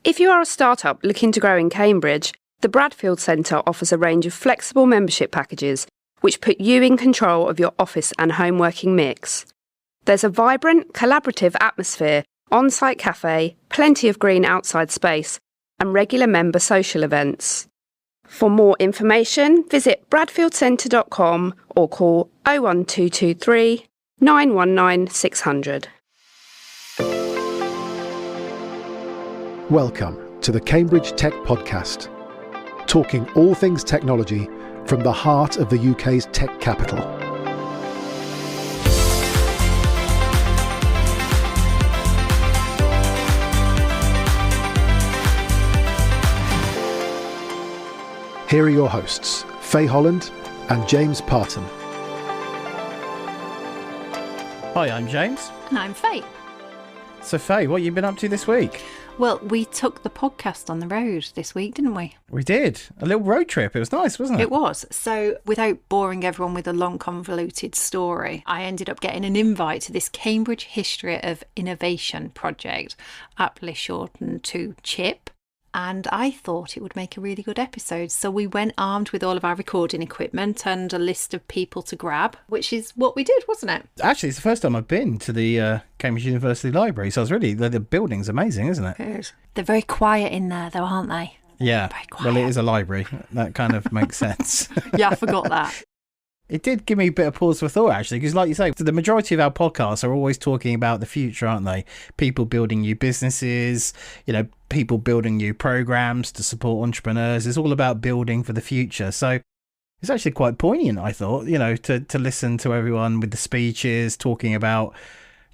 If you are a startup looking to grow in Cambridge, the Bradfield Centre offers a range of flexible membership packages which put you in control of your office and home working mix. There's a vibrant, collaborative atmosphere, on-site cafe, plenty of green outside space, and regular member social events. For more information, visit bradfieldcentre.com or call 01223 919 600. Welcome to the Cambridge Tech Podcast, talking all things technology from the heart of the UK's tech capital. Here are your hosts, Faye Holland and James Parton. Hi, I'm James. And I'm Faye. So Faye, what have you been up to this week? Well, we took the podcast on the road this week, didn't we? We did. A little road trip. It was nice, wasn't it? It was. So without boring everyone with a long, convoluted story, I ended up getting an invite to this Cambridge History of Innovation project, aptly shortened to CHIP. And I thought it would make a really good episode. So we went armed with all of our recording equipment and a list of people to grab, which is what we did, wasn't it? Actually, it's the first time I've been to the Cambridge University Library. So I was really, the building's amazing, isn't it? It is. They're very quiet in there though, aren't they? Yeah. Very quiet. Well, it is a library. That kind of makes sense. Yeah, I forgot that. It did give me a bit of pause for thought, actually, because like you say, the majority of our podcasts are always talking about the future, aren't they? People building new businesses, people building new programs to support entrepreneurs. It's all about building for the future. So it's actually quite poignant, I thought, to listen to everyone with the speeches talking about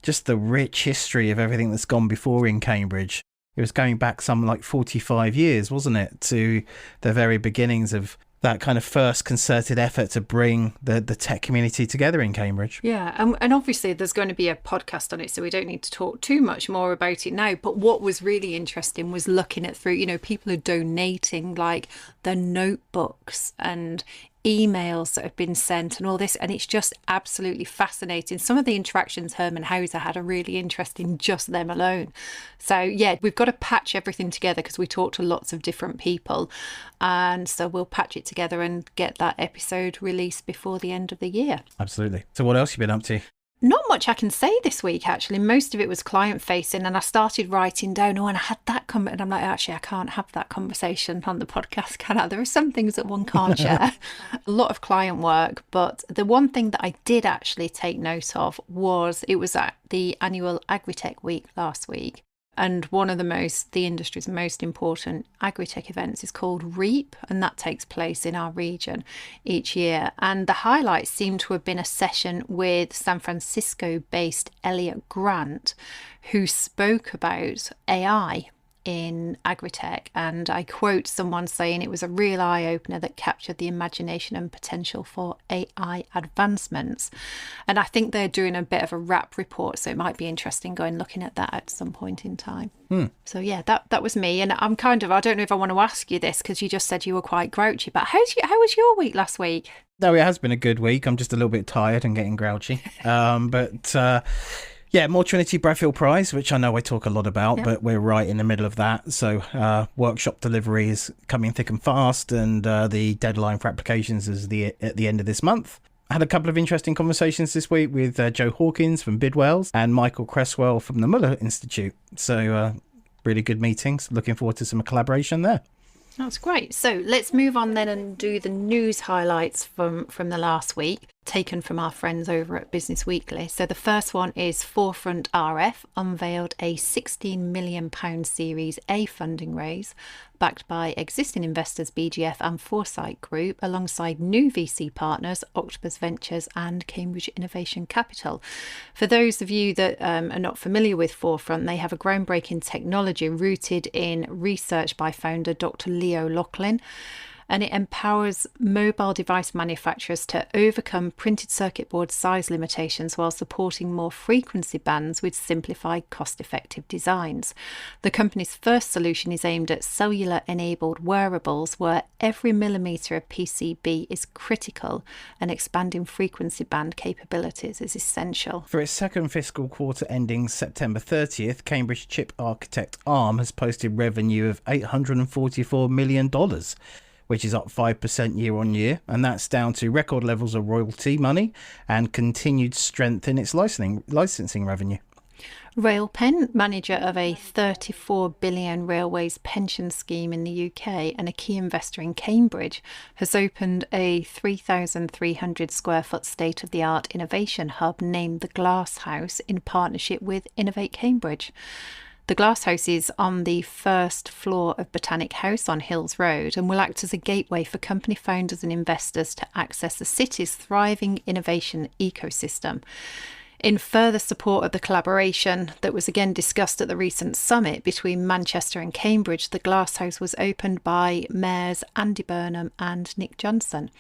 just the rich history of everything that's gone before in Cambridge. It was going back some like 45 years, wasn't it, to the very beginnings of that kind of first concerted effort to bring the tech community together in Cambridge. Yeah, and obviously there's going to be a podcast on it, so we don't need to talk too much more about it now. But what was really interesting was looking at through, people are donating like the notebooks and emails that have been sent and all this, and it's just absolutely fascinating. Some of the interactions Herman Hauser had are really interesting, just them alone. So yeah, we've got to patch everything together because we talked to lots of different people, and so we'll patch it together and get that episode released before the end of the year. Absolutely. So what else have you been up to? Not much I can say this week, actually. Most of it was client facing, and I started writing down, and I had that comment, and I'm like, actually, I can't have that conversation on the podcast, can I? There are some things that one can't share. A lot of client work, but the one thing that I did actually take note of was it was at the annual Agritech Week last week. And one of the industry's most important agri-tech events is called REAP, and that takes place in our region each year. And the highlights seem to have been a session with San Francisco-based Elliot Grant, who spoke about AI in agri-tech. And I quote someone saying it was a real eye-opener that captured the imagination and potential for AI advancements. And I think they're doing a bit of a wrap report, so it might be interesting looking at that at some point in time. So yeah, that was me. And I don't know if I want to ask you this because you just said you were quite grouchy, but how was your week last week? No, it has been a good week. I'm just a little bit tired and getting grouchy. Yeah, more Trinity Bradfield Prize, which I know I talk a lot about, but we're right in the middle of that. So workshop delivery is coming thick and fast, and the deadline for applications is at the end of this month. I had a couple of interesting conversations this week with Joe Hawkins from Bidwells and Michael Cresswell from the Muller Institute. So really good meetings. Looking forward to some collaboration there. That's great. So let's move on then and do the news highlights from the last week, taken from our friends over at Business Weekly. So the first one is Forefront RF unveiled a £16 million Series A funding raise, backed by existing investors BGF and Foresight Group, alongside new VC partners Octopus Ventures and Cambridge Innovation Capital. For those of you that are not familiar with Forefront, they have a groundbreaking technology rooted in research by founder Dr. Leo Lachlan. and it empowers mobile device manufacturers to overcome printed circuit board size limitations while supporting more frequency bands with simplified, cost-effective designs. The company's first solution is aimed at cellular-enabled wearables, where every millimetre of PCB is critical and expanding frequency band capabilities is essential. For its second fiscal quarter ending September 30th, Cambridge chip architect ARM has posted revenue of $844 million, which is up 5% year on year, and that's down to record levels of royalty money and continued strength in its licensing revenue. Railpen, manager of a 34 billion railways pension scheme in the UK and a key investor in Cambridge, has opened a 3,300 square foot state-of-the-art innovation hub named the Glass House in partnership with Innovate Cambridge. The Glass House is on the first floor of Botanic House on Hills Road and will act as a gateway for company founders and investors to access the city's thriving innovation ecosystem. In further support of the collaboration that was again discussed at the recent summit between Manchester and Cambridge, the Glass House was opened by Mayors Andy Burnham and Nick Johnson.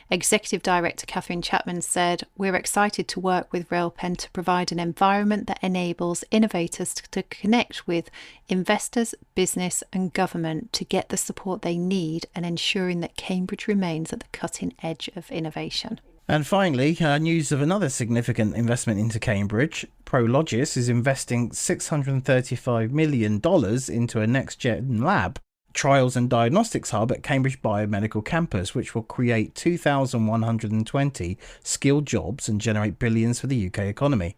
Executive Director Catherine Chapman said, "We're excited to work with Railpen to provide an environment that enables innovators to connect with investors, business and government to get the support they need and ensuring that Cambridge remains at the cutting edge of innovation." And finally, news of another significant investment into Cambridge. Prologis is investing $635 million into a next-gen lab, trials and diagnostics hub at Cambridge Biomedical Campus, which will create 2,120 skilled jobs and generate billions for the UK economy.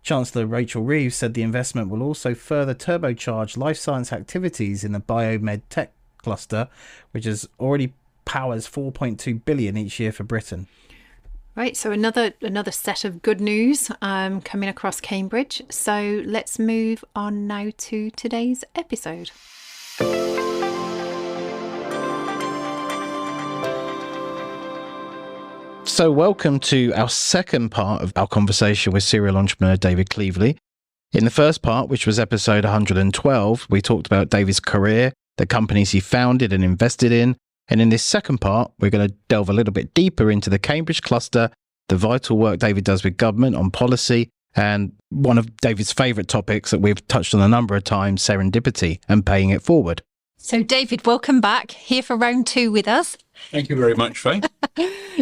Chancellor Rachel Reeves said the investment will also further turbocharge life science activities in the biomed tech cluster, which already powers 4.2 billion each year for Britain. Right, so another set of good news coming across Cambridge. So let's move on now to today's episode. So welcome to our second part of our conversation with serial entrepreneur David Cleevely. In the first part, which was episode 112, we talked about David's career, the companies he founded and invested in. And in this second part, we're going to delve a little bit deeper into the Cambridge cluster, the vital work David does with government on policy, and one of David's favourite topics that we've touched on a number of times, serendipity and paying it forward. So David, welcome back, here for round 2 with us. Thank you very much, Faye.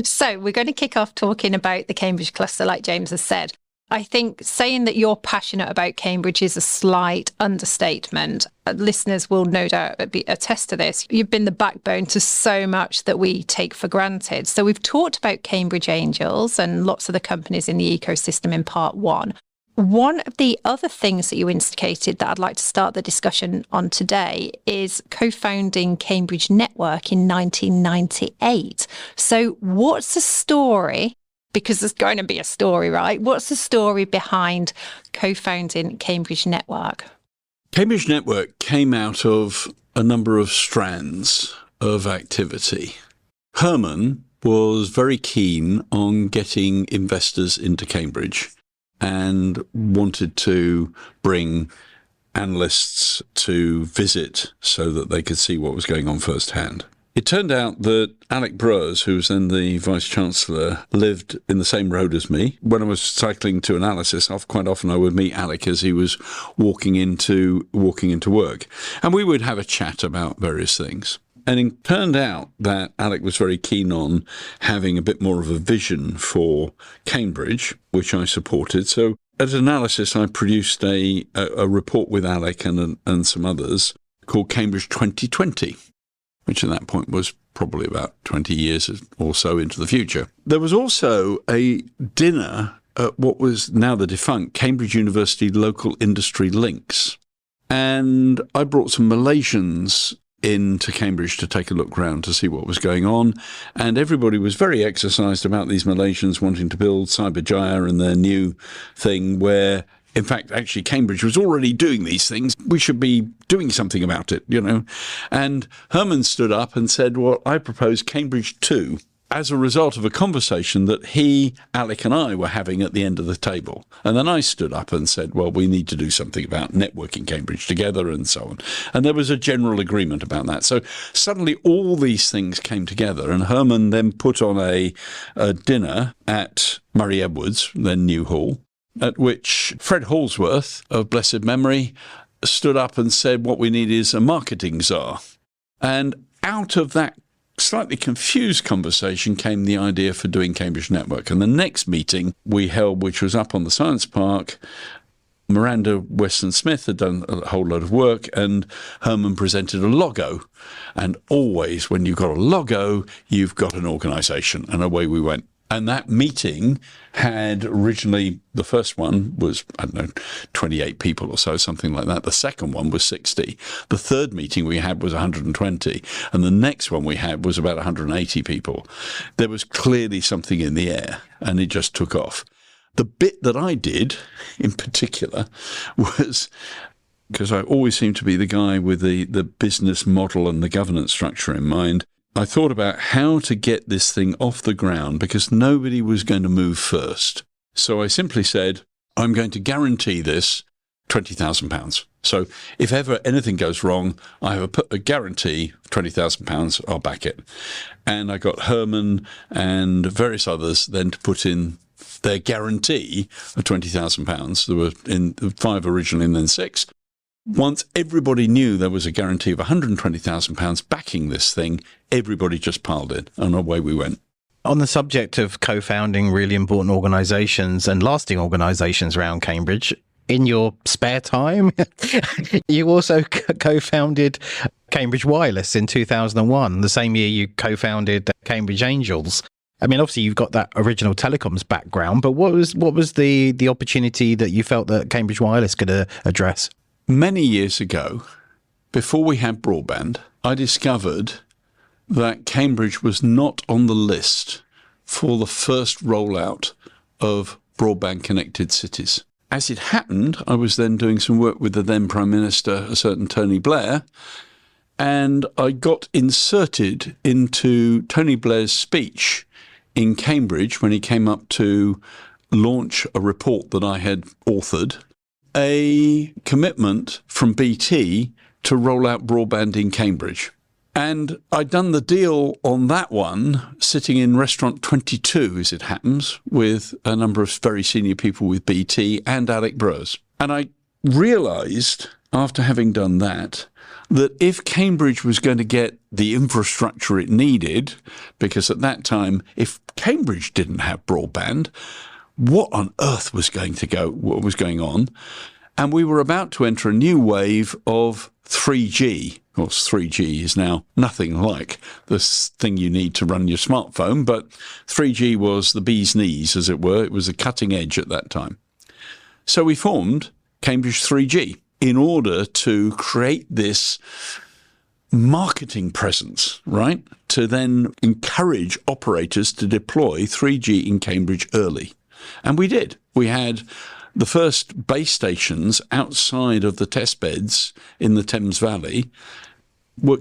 So we're going to kick off talking about the Cambridge cluster, like James has said. I think saying that you're passionate about Cambridge is a slight understatement. Listeners will no doubt attest to this. You've been the backbone to so much that we take for granted. So we've talked about Cambridge Angels and lots of the companies in the ecosystem in part 1. One of the other things that you instigated that I'd like to start the discussion on today is co-founding Cambridge Network in 1998. So what's the story? Because there's going to be a story, right? What's the story behind co-founding Cambridge Network? Cambridge Network came out of a number of strands of activity. Herman was very keen on getting investors into Cambridge and wanted to bring analysts to visit so that they could see what was going on firsthand. It turned out that Alec Brewers, who was then the Vice-Chancellor, lived in the same road as me. When I was cycling to analysis, quite often I would meet Alec as he was walking into work. And we would have a chat about various things. And it turned out that Alec was very keen on having a bit more of a vision for Cambridge, which I supported. So at analysis, I produced a report with Alec and some others called Cambridge 2020. Which at that point was probably about 20 years or so into the future. There was also a dinner at what was now the defunct Cambridge University Local Industry Links. And I brought some Malaysians into Cambridge to take a look round to see what was going on. And everybody was very exercised about these Malaysians wanting to build Cyberjaya and their new thing where, in fact, actually, Cambridge was already doing these things. We should be doing something about it, you know. And Herman stood up and said, well, I propose Cambridge 2. as a result of a conversation that he, Alec and I were having at the end of the table. And then I stood up and said, well, we need to do something about networking Cambridge together and so on. And there was a general agreement about that. So suddenly all these things came together, and Herman then put on a dinner at Murray Edwards, then New Hall, at which Fred Hallsworth of blessed memory stood up and said, what we need is a marketing czar. And out of that slightly confused conversation came the idea for doing Cambridge Network. And the next meeting we held, which was up on the Science Park, Miranda Weston-Smith had done a whole lot of work, and Herman presented a logo. And always when you've got a logo, you've got an organisation, and away we went. And that meeting had originally, the first one was, 28 people or so, something like that. The second one was 60. The third meeting we had was 120. And the next one we had was about 180 people. There was clearly something in the air, and it just took off. The bit that I did in particular was, because I always seem to be the guy with the business model and the governance structure in mind, I thought about how to get this thing off the ground because nobody was going to move first. So I simply said, I'm going to guarantee this £20,000. So if ever anything goes wrong, I have a guarantee of £20,000, I'll back it. And I got Herman and various others then to put in their guarantee of £20,000. There were in 5 originally and then 6. Once everybody knew there was a guarantee of £120,000 backing this thing, everybody just piled in, and away we went. On the subject of co-founding really important organisations and lasting organisations around Cambridge, in your spare time, you also co-founded Cambridge Wireless in 2001, the same year you co-founded Cambridge Angels. I mean, obviously you've got that original telecoms background, but what was the opportunity that you felt that Cambridge Wireless could address? Many years ago, before we had broadband, I discovered that Cambridge was not on the list for the first rollout of broadband-connected cities. As it happened, I was then doing some work with the then Prime Minister, a certain Tony Blair, and I got inserted into Tony Blair's speech in Cambridge when he came up to launch a report that I had authored, a commitment from BT to roll out broadband in Cambridge. And I'd done the deal on that one sitting in restaurant 22, as it happens, with a number of very senior people with BT and Alec Brewers. And I realised, after having done that if Cambridge was going to get the infrastructure it needed, because at that time, if Cambridge didn't have broadband, what on earth was what was going on? And we were about to enter a new wave of 3G. Of course, 3G is now nothing like this thing you need to run your smartphone, but 3G was the bee's knees, as it were. It was the cutting edge at that time. So we formed Cambridge 3G in order to create this marketing presence, right? To then encourage operators to deploy 3G in Cambridge early. And we did. We had the first base stations outside of the test beds in the Thames Valley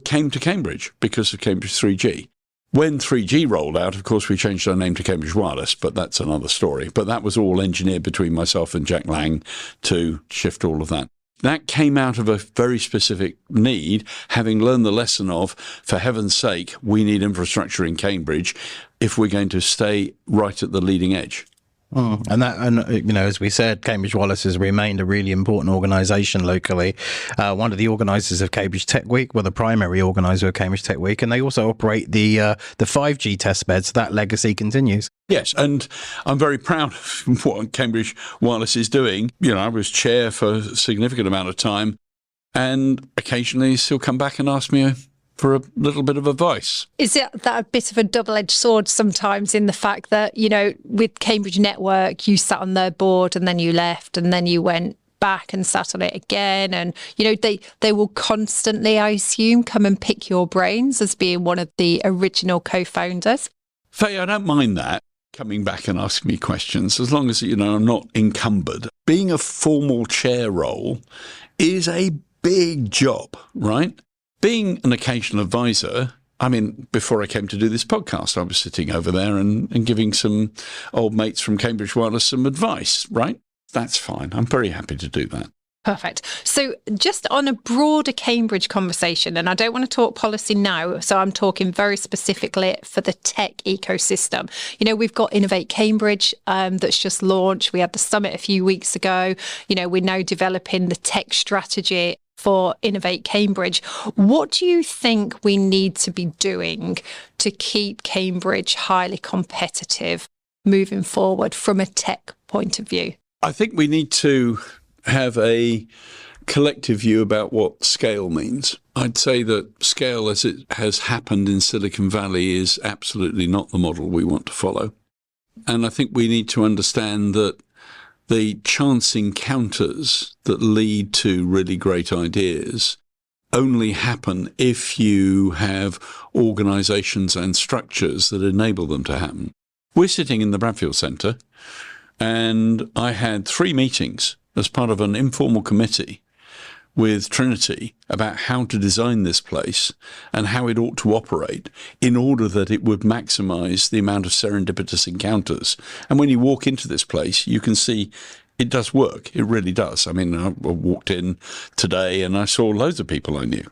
came to Cambridge because of Cambridge 3G. When 3G rolled out, of course, we changed our name to Cambridge Wireless, but that's another story. But that was all engineered between myself and Jack Lang to shift all of that. That came out of a very specific need, having learned the lesson of, for heaven's sake, we need infrastructure in Cambridge if we're going to stay right at the leading edge. And as we said, Cambridge Wireless has remained a really important organisation locally. One of the organisers of Cambridge Tech Week, the primary organiser of Cambridge Tech Week, and they also operate the 5G test beds. That legacy continues. Yes, and I'm very proud of what Cambridge Wireless is doing. I was chair for a significant amount of time, and occasionally still come back and ask me for a little bit of advice. Is it that a bit of a double-edged sword sometimes in the fact that, with Cambridge Network, you sat on their board and then you left and then you went back and sat on it again, and, they will constantly, I assume, come and pick your brains as being one of the original co-founders? Faye, I don't mind that, coming back and asking me questions, as long as, I'm not encumbered. Being a formal chair role is a big job, right? Being an occasional advisor, I mean, before I came to do this podcast, I was sitting over there and giving some old mates from Cambridge Wireless some advice, right? That's fine. I'm very happy to do that. Perfect. So just on a broader Cambridge conversation, and I don't want to talk policy now, so I'm talking very specifically for the tech ecosystem. You know, we've got Innovate Cambridge that's just launched. We had the summit a few weeks ago. You know, we're now developing the tech strategy for Innovate Cambridge. What do you think we need to be doing to keep Cambridge highly competitive moving forward from a tech point of view? I think we need to have a collective view about what scale means. I'd say that scale as it has happened in Silicon Valley is absolutely not the model we want to follow. And I think we need to understand that the chance encounters that lead to really great ideas only happen if you have organisations and structures that enable them to happen. We're sitting in the Bradfield Centre, and I had 3 meetings as part of an informal committee with Trinity about how to design this place and how it ought to operate in order that it would maximise the amount of serendipitous encounters. And when you walk into this place, you can see it does work. It really does. I mean, I walked in today and I saw loads of people I knew.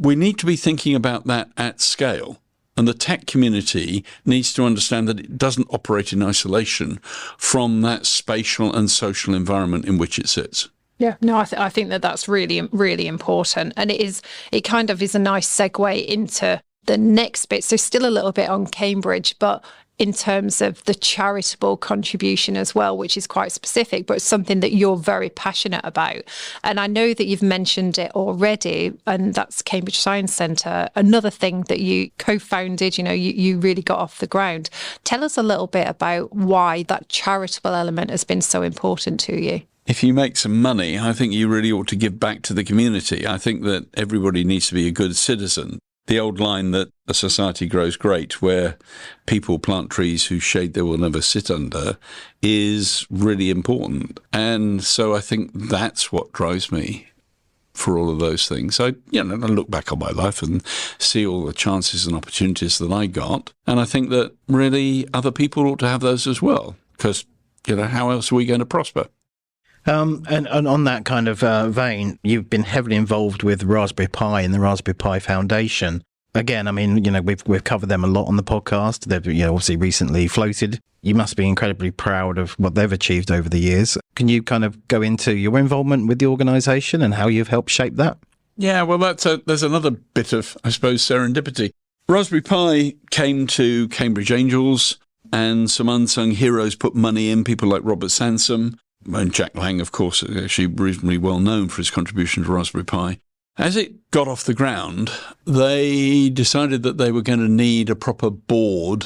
We need to be thinking about that at scale. And the tech community needs to understand that it doesn't operate in isolation from that spatial and social environment in which it sits. Yeah, no, I think that that's really, really important. And it kind of is a nice segue into the next bit. So still a little bit on Cambridge, but in terms of the charitable contribution as well, which is quite specific, but something that you're very passionate about. And I know that you've mentioned it already, and that's Cambridge Science Centre, another thing that you co-founded, you really got off the ground. Tell us a little bit about why that charitable element has been so important to you. If you make some money, I think you really ought to give back to the community. I think that everybody needs to be a good citizen. The old line that a society grows great where people plant trees whose shade they will never sit under is really important. And so I think that's what drives me for all of those things. I look back on my life and see all the chances and opportunities that I got. And I think that really other people ought to have those as well, because, how else are we going to prosper? And on that kind of vein, you've been heavily involved with Raspberry Pi and the Raspberry Pi Foundation. Again, I mean, we've covered them a lot on the podcast. They've obviously recently floated. You must be incredibly proud of what they've achieved over the years. Can you kind of go into your involvement with the organisation and how you've helped shape that? Yeah, well, there's another bit of, I suppose, serendipity. Raspberry Pi came to Cambridge Angels, and some unsung heroes put money in, people like Robert Sansom. And Jack Lang, of course, actually reasonably well known for his contribution to Raspberry Pi. As it got off the ground, they decided that they were going to need a proper board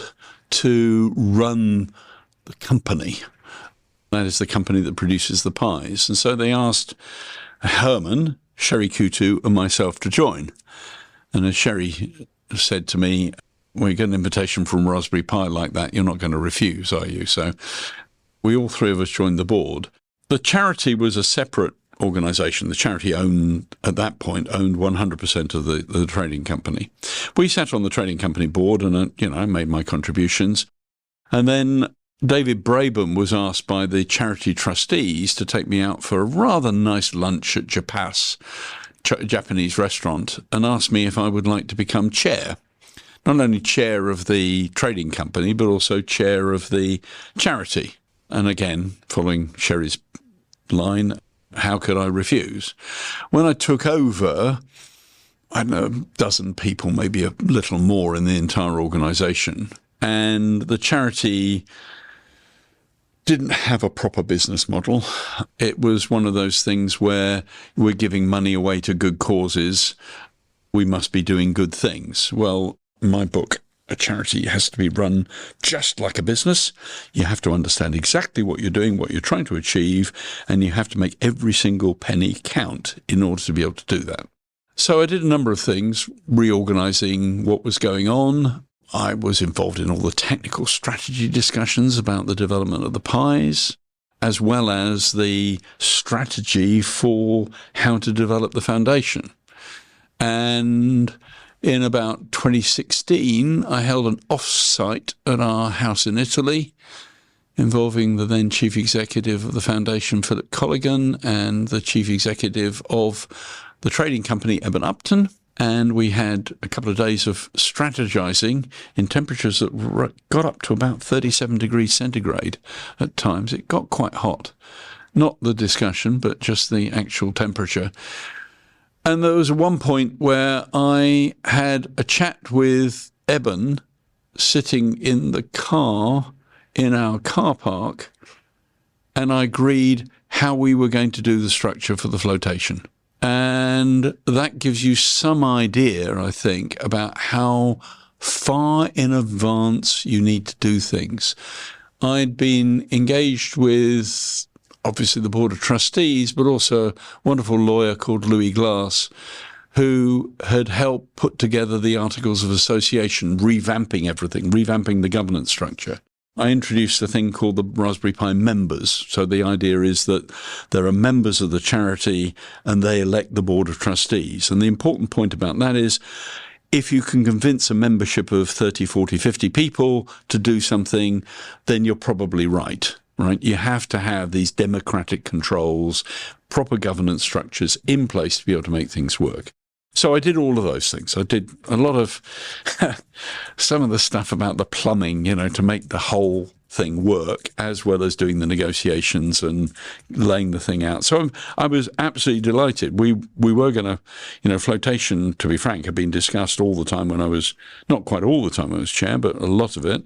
to run the company. That is the company that produces the pies. And so they asked Herman, Sherry Kutu, and myself to join. And as Sherry said to me, "Well, you get an invitation from Raspberry Pi like that, you're not going to refuse, are you?" So we all 3 of us joined the board. The charity was a separate organisation. The charity at that point owned 100% of the trading company. We sat on the trading company board and, I made my contributions. And then David Brabham was asked by the charity trustees to take me out for a rather nice lunch at Japas, Japanese restaurant, and asked me if I would like to become chair. Not only chair of the trading company, but also chair of the charity. And again, following Sherry's line, how could I refuse? When I took over, I don't know, a dozen people, maybe a little more in the entire organisation. And the charity didn't have a proper business model. It was one of those things where we're giving money away to good causes. We must be doing good things. Well, in my book, a charity has to be run just like a business. You have to understand exactly what you're doing, what you're trying to achieve, and you have to make every single penny count in order to be able to do that. So I did a number of things, reorganising what was going on. I was involved in all the technical strategy discussions about the development of the pies, as well as the strategy for how to develop the foundation. And In about 2016, I held an off-site at our house in Italy, involving the then chief executive of the foundation, Philip Colligan, and the chief executive of the trading company, Eben Upton. And we had a couple of days of strategizing in temperatures that got up to about 37 degrees centigrade at times. It got quite hot. Not the discussion, but just the actual temperature. And there was one point where I had a chat with Eben sitting in the car in our car park, and I agreed how we were going to do the structure for the flotation. And that gives you some idea, I think, about how far in advance you need to do things. I'd been engaged with, obviously, the Board of Trustees, but also a wonderful lawyer called Louis Glass, who had helped put together the Articles of Association, revamping everything, revamping the governance structure. I introduced a thing called the Raspberry Pi members. So the idea is that there are members of the charity and they elect the Board of Trustees. And the important point about that is if you can convince a membership of 30, 40, 50 people to do something, then you're probably right. Right? You have to have these democratic controls, proper governance structures in place to be able to make things work. So I did all of those things. I did a lot of some of the stuff about the plumbing, to make the whole thing work, as well as doing the negotiations and laying the thing out. So I was absolutely delighted. We were going to, flotation, to be frank, had been discussed all the time when I was, not quite all the time I was chair, but a lot of it.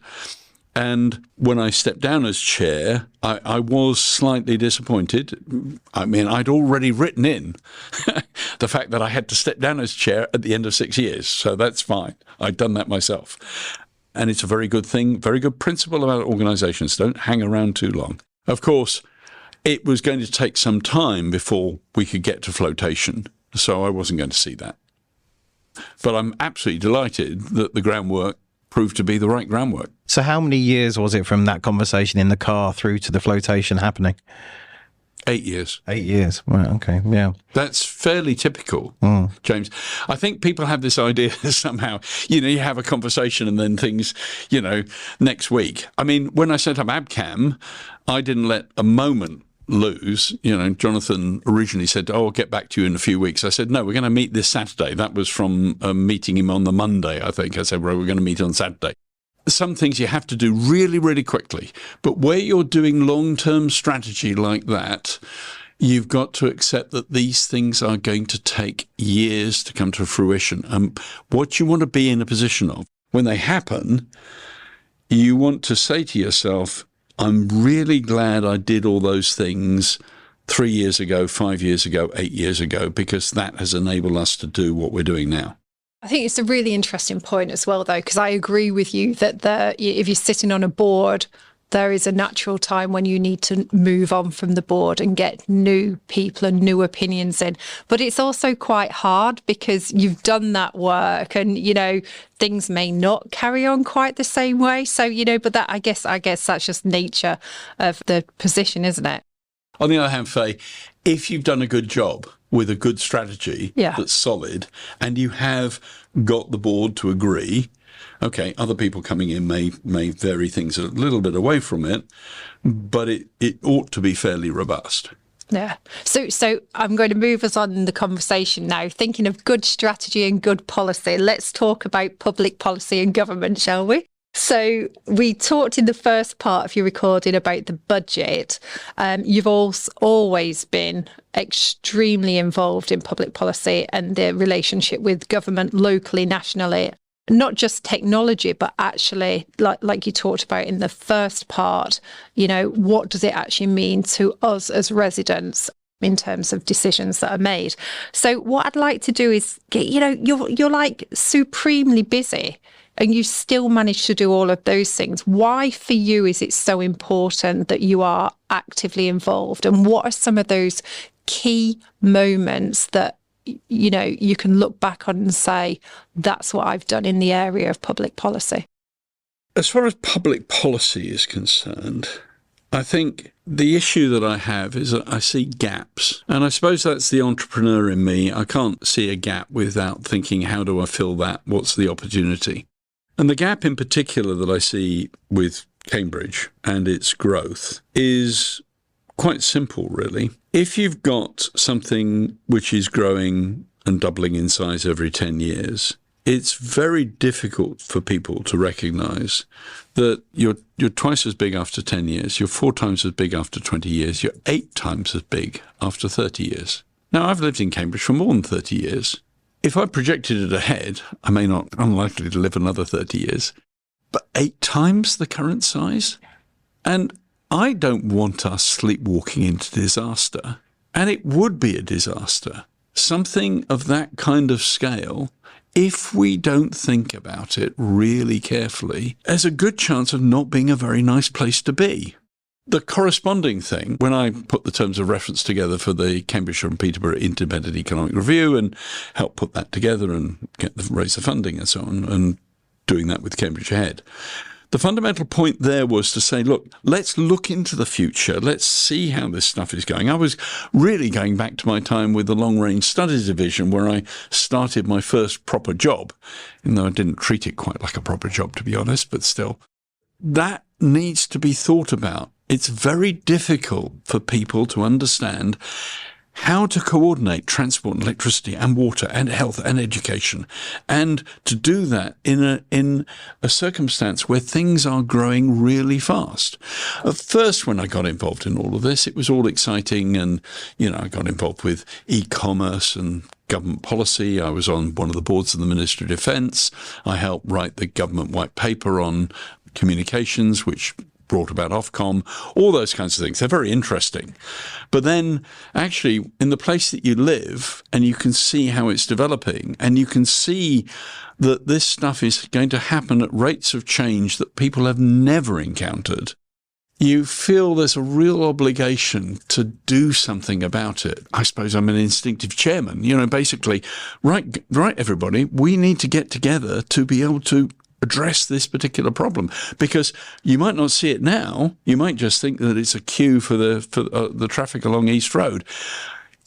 And when I stepped down as chair, I was slightly disappointed. I mean, I'd already written in the fact that I had to step down as chair at the end of 6 years. So that's fine. I'd done that myself. And it's a very good thing, very good principle about organisations. Don't hang around too long. Of course, it was going to take some time before we could get to flotation. So I wasn't going to see that. But I'm absolutely delighted that the groundwork proved to be the right groundwork. So how many years was it from that conversation in the car through to the flotation happening? 8 years. 8 years. Right, okay, yeah. That's fairly typical, James. I think people have this idea that somehow, you have a conversation and then things, next week. I mean, when I set up Abcam, I didn't let a moment lose. Jonathan originally said, I'll get back to you in a few weeks. I said, no, we're going to meet this Saturday. That was from meeting him on the Monday, I think. I said, well, we're going to meet on Saturday. Some things you have to do really, really quickly. But where you're doing long-term strategy like that, you've got to accept that these things are going to take years to come to fruition. And what you want to be in a position of, when they happen, you want to say to yourself, I'm really glad I did all those things 3 years ago, 5 years ago, 8 years ago, because that has enabled us to do what we're doing now. I think it's a really interesting point as well, though, because I agree with you that if you're sitting on a board, there is a natural time when you need to move on from the board and get new people and new opinions in. But it's also quite hard because you've done that work and, things may not carry on quite the same way. So, but that I guess that's just nature of the position, isn't it? On the other hand, Faye, if you've done a good job with a good strategy that's solid and you have got the board to agree, okay, other people coming in may vary things a little bit away from it, but it ought to be fairly robust. Yeah. So I'm going to move us on in the conversation now. Thinking of good strategy and good policy, let's talk about public policy and government, shall we? So we talked in the first part of your recording about the budget. You've always been extremely involved in public policy and the relationship with government locally, nationally. Not just technology, but actually, like you talked about in the first part, what does it actually mean to us as residents in terms of decisions that are made? So what I'd like to do is get, you're like supremely busy and you still manage to do all of those things. Why for you is it so important that you are actively involved? And what are some of those key moments that you can look back on and say, that's what I've done in the area of public policy? As far as public policy is concerned, I think the issue that I have is that I see gaps. And I suppose that's the entrepreneur in me. I can't see a gap without thinking, how do I fill that? What's the opportunity? And the gap in particular that I see with Cambridge and its growth is quite simple, really. If you've got something which is growing and doubling in size every 10 years, it's very difficult for people to recognise that you're twice as big after 10 years, you're 4 times as big after 20 years, you're 8 times as big after 30 years. Now, I've lived in Cambridge for more than 30 years. If I projected it ahead, I may not, unlikely to live another 30 years, but 8 times the current size? And I don't want us sleepwalking into disaster. And it would be a disaster. Something of that kind of scale, if we don't think about it really carefully, there's a good chance of not being a very nice place to be. The corresponding thing, when I put the terms of reference together for the Cambridgeshire and Peterborough Independent Economic Review and help put that together and raise the funding and so on, and doing that with Cambridge Ahead, the fundamental point there was to say, look, let's look into the future. Let's see how this stuff is going. I was really going back to my time with the Long Range Studies Division, where I started my first proper job, even though I didn't treat it quite like a proper job, to be honest, but still. That needs to be thought about. It's very difficult for people to understand how to coordinate transport and electricity and water and health and education, and to do that in a circumstance where things are growing really fast. At first, when I got involved in all of this, it was all exciting, and I got involved with e-commerce and government policy. I was on one of the boards of the Ministry of Defence. I helped write the government white paper on communications, which brought about Ofcom, all those kinds of things. They're very interesting. But then actually in the place that you live, and you can see how it's developing, and you can see that this stuff is going to happen at rates of change that people have never encountered, you feel there's a real obligation to do something about it. I suppose I'm an instinctive chairman. Basically, right, everybody, we need to get together to be able to address this particular problem, because you might not see it now. You might just think that it's a queue for the traffic along East Road.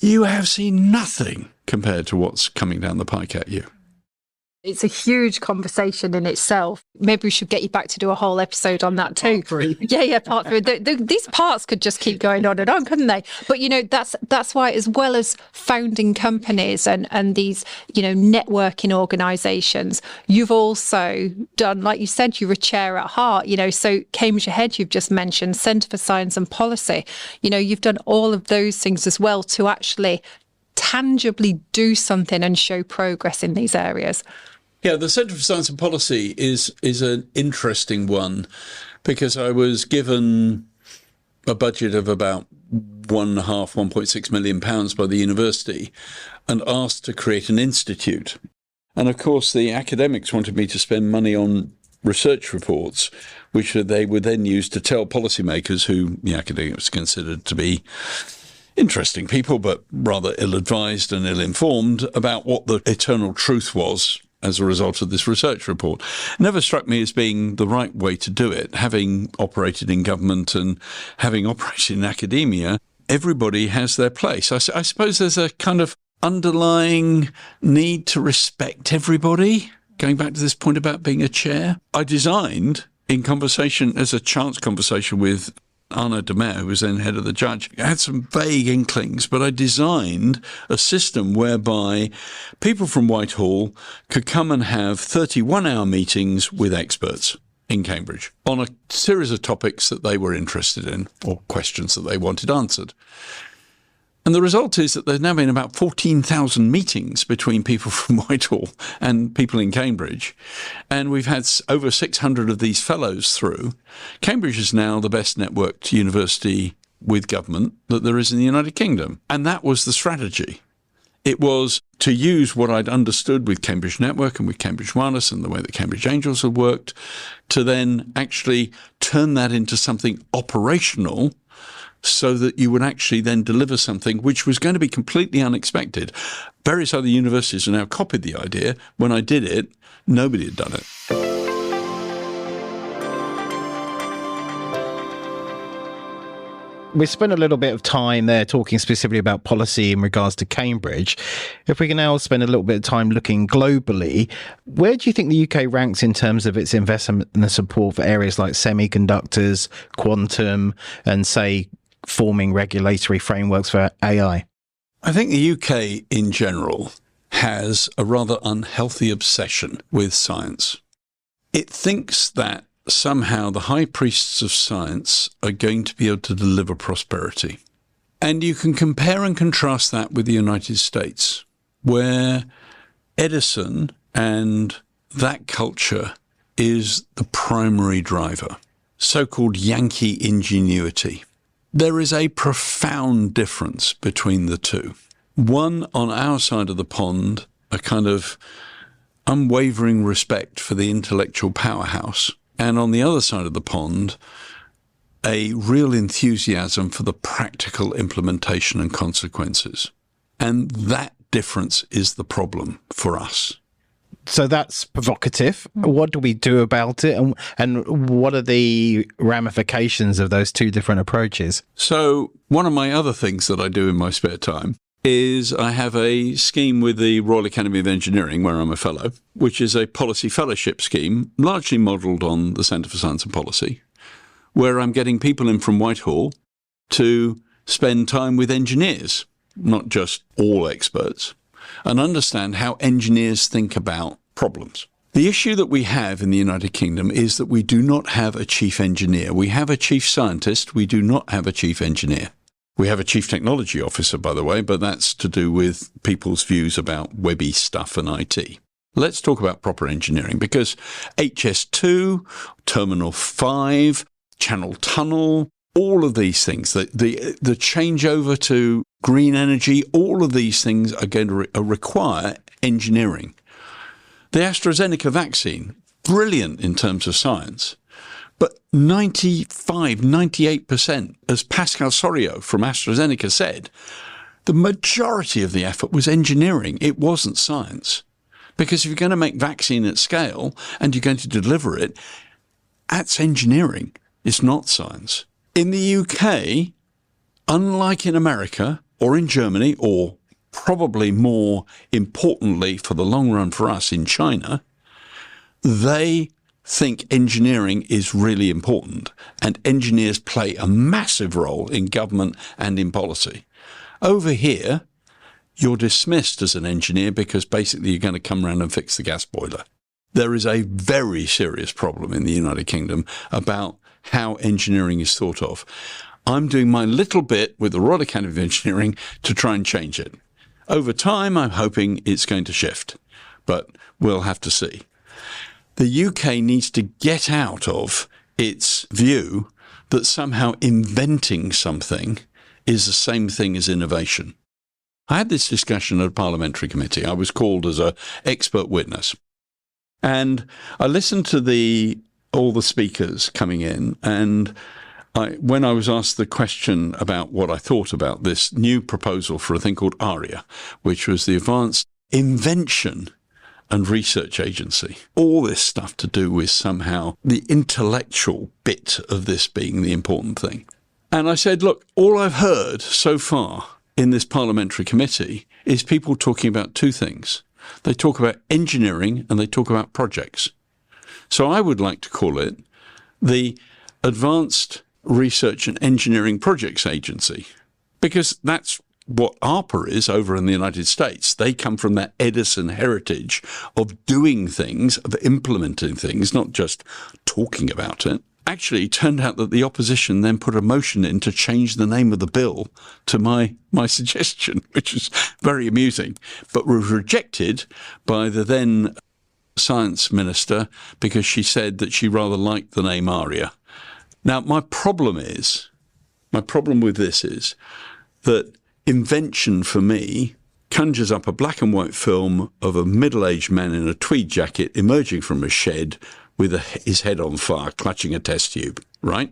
You have seen nothing compared to what's coming down the pike at you. It's a huge conversation in itself. Maybe we should get you back to do a whole episode on that too. Part 3. Yeah, part 3. These parts could just keep going on and on, couldn't they? But, that's why, as well as founding companies and these, networking organisations, you've also done, like you said, you're a chair at heart, so Cambridge Ahead, you've just mentioned, Centre for Science and Policy. You've done all of those things as well to actually tangibly do something and show progress in these areas. Yeah, the Centre for Science and Policy is an interesting one, because I was given a budget of about £1.6 million by the university and asked to create an institute. And of course, the academics wanted me to spend money on research reports, which they would then use to tell policymakers, who the academics considered to be interesting people, but rather ill-advised and ill-informed, about what the eternal truth was as a result of this research report. Never struck me as being the right way to do it. Having operated in government and having operated in academia, everybody has their place. I suppose there's a kind of underlying need to respect everybody. Going back to this point about being a chair, I designed, in conversation, as a chance conversation with Arnaud Demer, who was then head of the judge, I had some vague inklings, but I designed a system whereby people from Whitehall could come and have 31-hour meetings with experts in Cambridge on a series of topics that they were interested in, or questions that they wanted answered. And the result is that there's now been about 14,000 meetings between people from Whitehall and people in Cambridge. And we've had over 600 of these fellows through. Cambridge is now the best networked university with government that there is in the United Kingdom. And that was the strategy. It was to use what I'd understood with Cambridge Network and with Cambridge Wireless and the way that Cambridge Angels had worked, to then actually turn that into something operational, so that you would actually then deliver something which was going to be completely unexpected. Various other universities have now copied the idea. When I did it, nobody had done it. We spent a little bit of time there talking specifically about policy in regards to Cambridge. If we can now spend a little bit of time looking globally, where do you think the UK ranks in terms of its investment and the support for areas like semiconductors, quantum, and, say, forming regulatory frameworks for AI? I think the UK in general has a rather unhealthy obsession with science. It thinks that somehow the high priests of science are going to be able to deliver prosperity. And you can compare and contrast that with the United States, where Edison and that culture is the primary driver, so-called Yankee ingenuity. There is a profound difference between the two. One, on our side of the pond, a kind of unwavering respect for the intellectual powerhouse, and on the other side of the pond, a real enthusiasm for the practical implementation and consequences. And that difference is the problem for us. So that's provocative. What do we do about it? And what are the ramifications of those two different approaches? So one of my other things that I do in my spare time is I have a scheme with the Royal Academy of Engineering, where I'm a fellow, which is a policy fellowship scheme, largely modelled on the Centre for Science and Policy, where I'm getting people in from Whitehall to spend time with engineers, not just all experts, and understand how engineers think about problems. The issue that we have in the United Kingdom is that we do not have a chief engineer. We have a chief scientist. We do not have a chief engineer. We have a chief technology officer, by the way, but that's to do with people's views about webby stuff and IT. Let's talk about proper engineering, because HS2, Terminal 5, Channel Tunnel, all of these things, the changeover to green energy, all of these things are going to require engineering. The AstraZeneca vaccine, brilliant in terms of science, but 98%, as Pascal Soriot from AstraZeneca said, the majority of the effort was engineering. It wasn't science. Because if you're going to make vaccine at scale and you're going to deliver it, that's engineering. It's not science. In the UK, unlike in America or in Germany, or probably more importantly for the long run for us in China, they think engineering is really important, and engineers play a massive role in government and in policy. Over here, you're dismissed as an engineer because basically you're going to come around and fix the gas boiler. There is a very serious problem in the United Kingdom about how engineering is thought of. I'm doing my little bit with the Royal Academy of Engineering to try and change it. Over time, I'm hoping it's going to shift, but we'll have to see. The UK needs to get out of its view that somehow inventing something is the same thing as innovation. I had this discussion at a parliamentary committee. I was called as an expert witness. And I listened to all the speakers coming in, and when I was asked the question about what I thought about this new proposal for a thing called ARIA, which was the Advanced Invention and Research Agency, all this stuff to do with somehow the intellectual bit of this being the important thing. And I said, look, all I've heard so far in this parliamentary committee is people talking about two things. They talk about engineering and they talk about projects. So I would like to call it the Advanced Research and Engineering Projects Agency, because that's what ARPA is over in the United States. They come from that Edison heritage of doing things, of implementing things, not just talking about it. Actually, it turned out that the opposition then put a motion in to change the name of the bill to my suggestion, which was very amusing, but was rejected by the then science minister because she said that she rather liked the name ARIA. Now, my problem with this is that invention for me conjures up a black and white film of a middle-aged man in a tweed jacket emerging from a shed with his head on fire, clutching a test tube, right?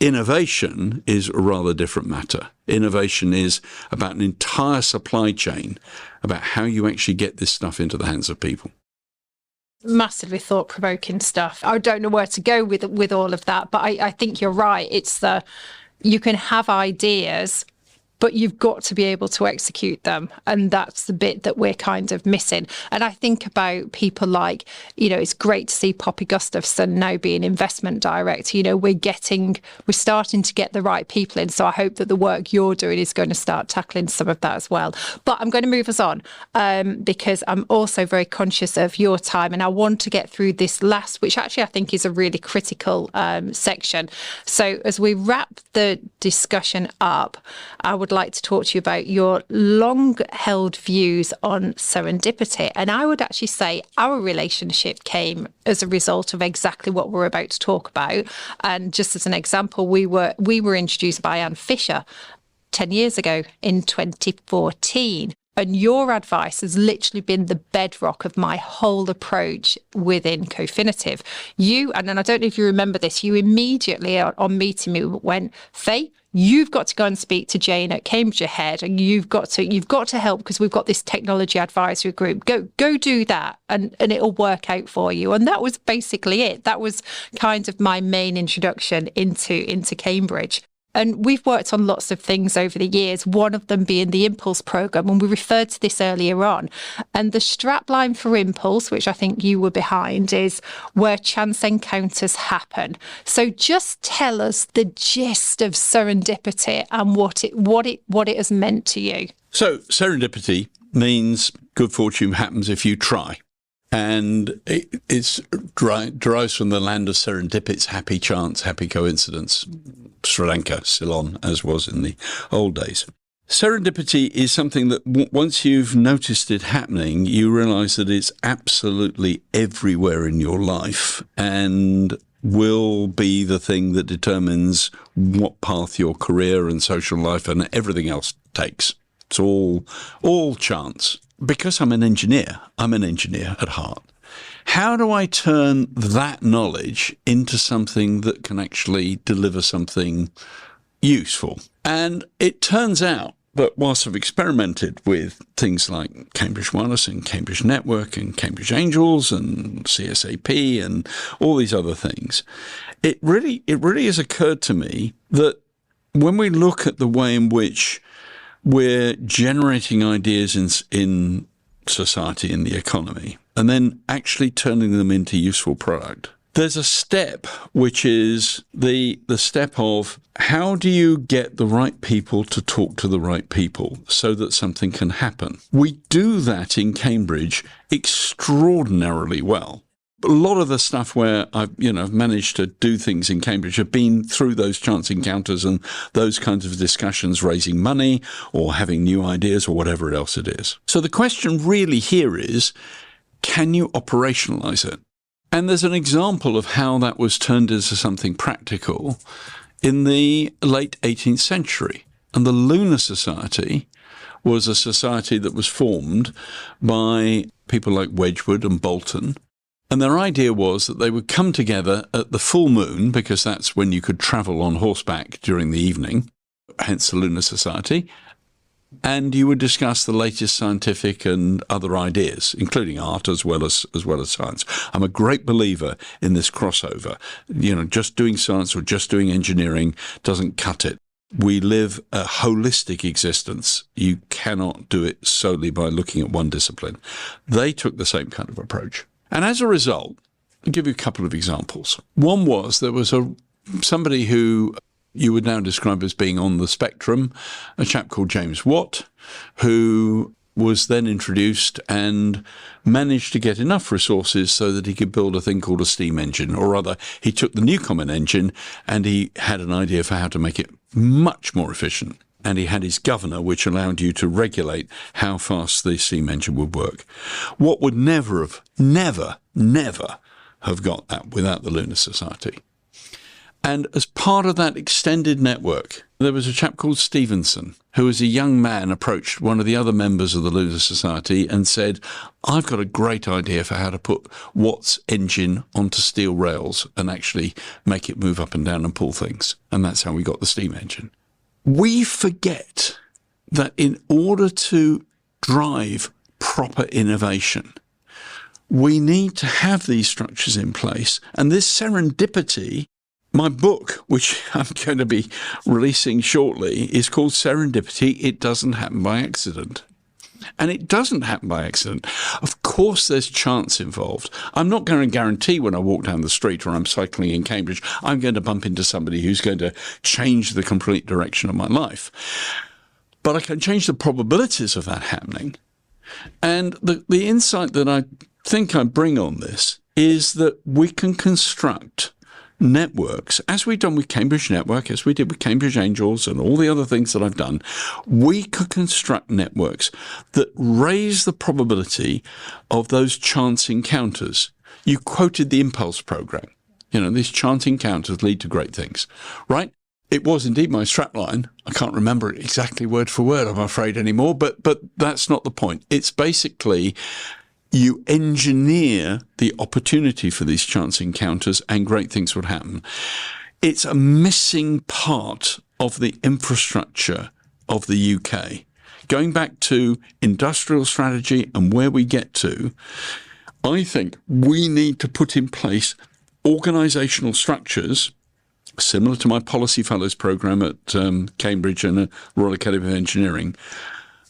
Innovation is a rather different matter. Innovation is about an entire supply chain, about how you actually get this stuff into the hands of people. Massively thought-provoking stuff. I don't know where to go with all of that, but I think you're right. It's the You can have ideas, but you've got to be able to execute them. And that's the bit that we're kind of missing. And I think about people like, it's great to see Poppy Gustafson now being investment director. We're starting to get the right people in. So I hope that the work you're doing is going to start tackling some of that as well. But I'm going to move us on because I'm also very conscious of your time. And I want to get through this last, which actually I think is a really critical section. So as we wrap the discussion up, I would like to talk to you about your long-held views on serendipity. And I would actually say our relationship came as a result of exactly what we're about to talk about. And just as an example, we were introduced by Anne Fisher 10 years ago in 2014. And your advice has literally been the bedrock of my whole approach within Cofinitiv. And then I don't know if you remember this, you immediately on meeting me went, Faye, you've got to go and speak to Jane at Cambridge Ahead, and you've got to help because we've got this technology advisory group. Go do that, and it'll work out for you. And that was basically it. That was kind of my main introduction into Cambridge. And we've worked on lots of things over the years, one of them being the Impulse programme, and we referred to this earlier on. And the strapline for Impulse, which I think you were behind, is where chance encounters happen. So just tell us the gist of serendipity and what it has meant to you. So serendipity means good fortune happens if you try. And it derives from the land of serendipity, happy chance, happy coincidence, Sri Lanka, Ceylon, as was in the old days. Serendipity is something that once you've noticed it happening, you realise that it's absolutely everywhere in your life and will be the thing that determines what path your career and social life and everything else takes. It's all chance. Because I'm an engineer at heart. How do I turn that knowledge into something that can actually deliver something useful? And it turns out that whilst I've experimented with things like Cambridge Wireless and Cambridge Network and Cambridge Angels and CSAP and all these other things, it really has occurred to me that when we look at the way in which we're generating ideas in society, in the economy, and then actually turning them into useful product. There's a step which is the step of how do you get the right people to talk to the right people so that something can happen. We do that in Cambridge extraordinarily well. A lot of the stuff where I've managed to do things in Cambridge have been through those chance encounters and those kinds of discussions, raising money or having new ideas or whatever else it is. So the question really here is, can you operationalize it? And there's an example of how that was turned into something practical in the late 18th century. And the Lunar Society was a society that was formed by people like Wedgwood and Bolton. And their idea was that they would come together at the full moon, because that's when you could travel on horseback during the evening, hence the Lunar Society, and you would discuss the latest scientific and other ideas, including art as well as science. I'm a great believer in this crossover. Just doing science or just doing engineering doesn't cut it. We live a holistic existence. You cannot do it solely by looking at one discipline. They took the same kind of approach. And as a result, I'll give you a couple of examples. One was there was somebody who you would now describe as being on the spectrum, a chap called James Watt, who was then introduced and managed to get enough resources so that he could build a thing called a steam engine. Or rather, he took the Newcomen engine and he had an idea for how to make it much more efficient. And he had his governor, which allowed you to regulate how fast the steam engine would work. Watt would never have got that without the Lunar Society. And as part of that extended network, there was a chap called Stevenson, who as a young man approached one of the other members of the Lunar Society and said, I've got a great idea for how to put Watt's engine onto steel rails and actually make it move up and down and pull things. And that's how we got the steam engine. We forget that in order to drive proper innovation, we need to have these structures in place. And this serendipity My book, which I'm going to be releasing shortly, is called Serendipity. It doesn't happen by accident. And it doesn't happen by accident. Of course, there's chance involved. I'm not going to guarantee when I walk down the street or I'm cycling in Cambridge, I'm going to bump into somebody who's going to change the complete direction of my life. But I can change the probabilities of that happening. And the insight that I think I bring on this is that we can construct networks, as we've done with Cambridge Network, as we did with Cambridge Angels and all the other things that I've done. We could construct networks that raise the probability of those chance encounters. You quoted the Impulse program. These chance encounters lead to great things, right? It was indeed my strapline. I can't remember it exactly word for word, I'm afraid, anymore, but that's not the point. It's basically you engineer the opportunity for these chance encounters and great things would happen. It's a missing part of the infrastructure of the UK. Going back to industrial strategy and where we get to, I think we need to put in place organisational structures similar to my Policy Fellows programme at Cambridge and Royal Academy of Engineering,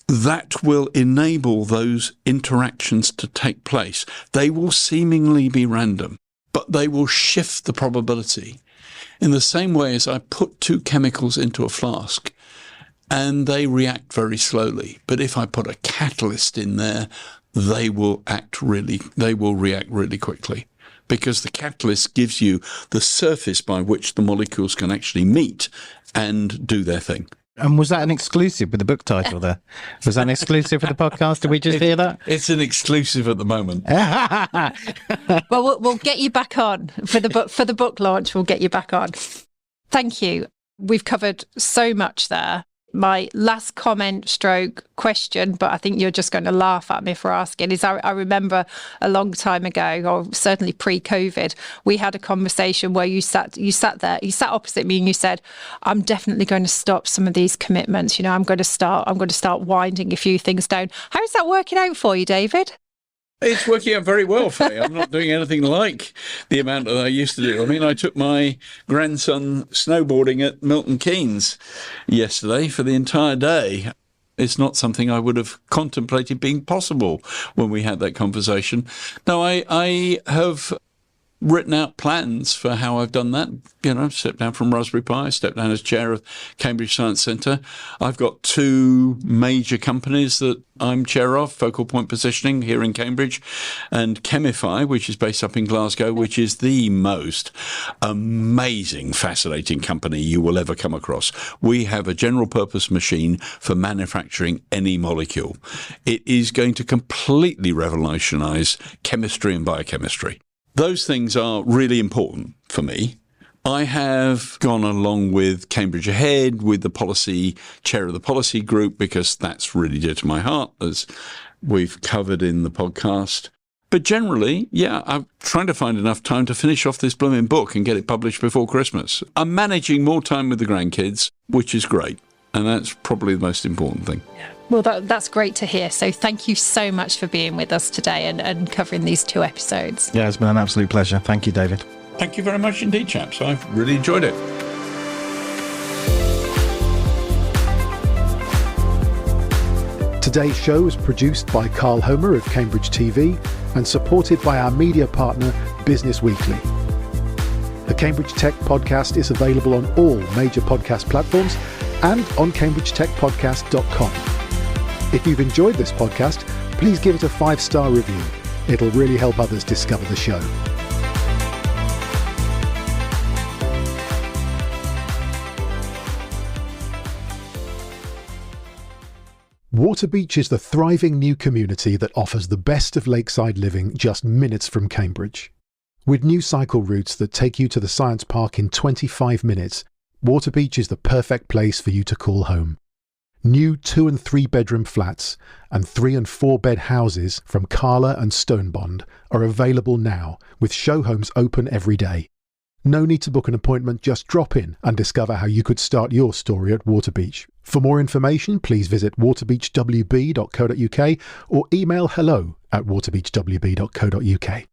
that will enable those interactions to take place. They will seemingly be random, but they will shift the probability. In the same way as I put two chemicals into a flask and they react very slowly, but if I put a catalyst in there, they will react really quickly, because the catalyst gives you the surface by which the molecules can actually meet and do their thing. And was that an exclusive with the book title there? Was that an exclusive for the podcast? Did we just hear that? It's an exclusive at the moment. Well, we'll get you back on for the book launch. We'll get you back on. Thank you. We've covered so much there. My last comment stroke question, but I think you're just going to laugh at me for asking, is I remember a long time ago, or certainly pre-COVID, we had a conversation where you sat opposite me and you said, I'm definitely going to stop some of these commitments. I'm going to start winding a few things down. How is that working out for you, David? It's working out very well, Faye. I'm not doing anything like the amount that I used to do. I mean, I took my grandson snowboarding at Milton Keynes yesterday for the entire day. It's not something I would have contemplated being possible when we had that conversation. No, I have written out plans for how I've done that. Stepped down from Raspberry Pi, stepped down as chair of Cambridge Science Centre. I've got two major companies that I'm chair of, Focal Point Positioning here in Cambridge, and Chemify, which is based up in Glasgow, which is the most amazing, fascinating company you will ever come across. We have a general purpose machine for manufacturing any molecule. It is going to completely revolutionise chemistry and biochemistry. Those things are really important for me. I have gone along with Cambridge Ahead, with the policy chair of the policy group, because that's really dear to my heart, as we've covered in the podcast. But generally, I'm trying to find enough time to finish off this blooming book and get it published before Christmas. I'm managing more time with the grandkids, which is great. And that's probably the most important thing. Well, that's great to hear. So thank you so much for being with us today and covering these 2 episodes. Yeah, it's been an absolute pleasure. Thank you, David. Thank you very much indeed, chaps. I've really enjoyed it. Today's show was produced by Carl Homer of Cambridge TV and supported by our media partner, Business Weekly. The Cambridge Tech Podcast is available on all major podcast platforms and on cambridgetechpodcast.com. If you've enjoyed this podcast, please give it a 5-star review. It'll really help others discover the show. Waterbeach is the thriving new community that offers the best of lakeside living just minutes from Cambridge. With new cycle routes that take you to the Science Park in 25 minutes, Waterbeach is the perfect place for you to call home. New 2- and 3-bedroom flats and 3- and 4-bed houses from Carla and Stonebond are available now, with show homes open every day. No need to book an appointment, just drop in and discover how you could start your story at Waterbeach. For more information, please visit waterbeachwb.co.uk or email hello@waterbeachwb.co.uk.